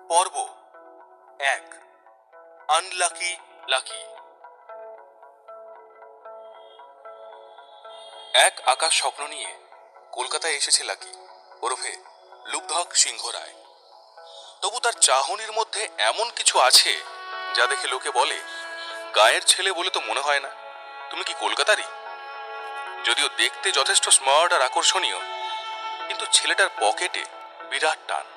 পর্ব ১ unlucky lucky. এক আকাশ স্বপ্ন নিয়ে কলকাতায় এসেছে লাকি, ওরফে লুব্ধক সিংহ রায়। তবু তার চাহনির মধ্যে এমন কিছু আছে যা দেখে লোকে বলে, গায়ের ছেলে বলে তো মনে হয় না, তুমি কি কলকাতারই? যদিও দেখতে যথেষ্ট স্মার্ট আর আকর্ষণীয়, কিন্তু ছেলেটার পকেটে বিরাট টান।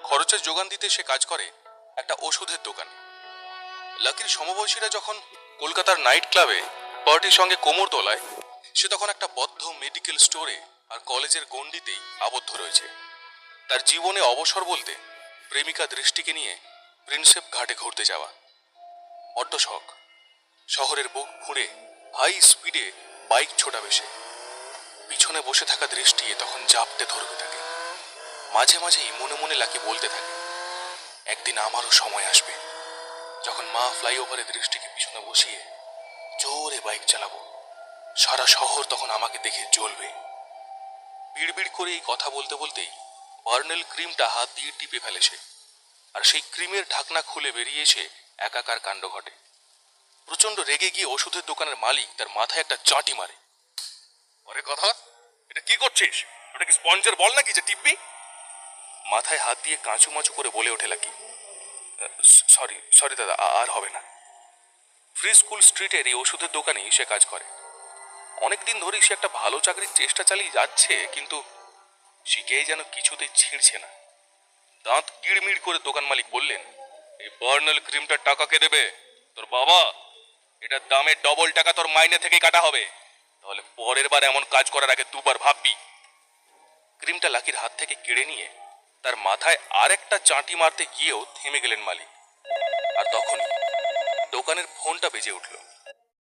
খরচের যোগান দিতে সে কাজ করে একটা ওষুধের দোকানে। লাকির সমবয়সীরা যখন কলকাতার নাইট ক্লাবে পার্টির সঙ্গে কোমর দোলায়, সে তখন একটা বদ্ধ মেডিকেল স্টোরে আর কলেজের গণ্ডিতেই আবদ্ধ রয়েছে। তার জীবনে অবসর বলতে প্রেমিকা দৃষ্টিকে নিয়ে প্রিন্সেপ ঘাটে ঘুরতে যাওয়া। বড্ড শখ। শহরের বুক ফুঁড়ে হাই স্পিডে বাইক ছোটাবে সে। পিছনে বসে থাকা দৃষ্টি তখন জাপটে ধরবে তাকে। মাঝে মাঝেই মনে মনে লাকি বলতে থাকে, একদিন আমারও সময় আসবে যখন মা ফ্লাইওভারে দৃষ্টিকে পিছনে বসিয়ে জোরে বাইক চালাবো, সারা শহর তখন আমাকে দেখে জ্বলবে। বিড়বিড় করে এই কথা বলতে বলতেই বার্নেল ক্রিমটা হাত দিয়ে টিপে ফেলে সে, আর সেই ক্রিমের ঢাকনা খুলে বেরিয়ে এসে একাকার কাণ্ড ঘটে। প্রচন্ড রেগে গিয়ে ওষুধের দোকানের মালিক তার মাথায় একটা চাটি মারে। আরে কথা, এটা কি করছিস? ওটা কি স্পঞ্জের বল নাকি যে টিপবি? মাথায় হাত দিয়ে কাঁচু মাচু করে বলে ওঠে লাকি, সরি সরি দাদা, আর হবে না। ফ্রি স্কুল স্ট্রিটের এই ওষুধের দোকানেই সে কাজ করে। অনেকদিন ধরেই সে একটা ভালো চাকরির চেষ্টা চালিয়ে যাচ্ছে, কিন্তু শিখেই যেন কিছুতেই ছিঁড়ছে না। দাঁত কিড়মিড় করে দোকান মালিক বললেন, এই বার্নাল ক্রিমটার টাকা কে দেবে? তোর বাবা। এটার দামের ডবল টাকা তোর মাইনে থেকেই কাটা হবে, তাহলে পরের বার এমন কাজ করার আগে দুবার ভাববি। ক্রিমটা লাকির হাত থেকে কেড়ে নিয়ে তার মাথায় আর একটা চাঁটি মারতে গিয়েও থেমে গেলেন মালিক। আর তখনই দোকানের ফোনটা বেজে উঠল।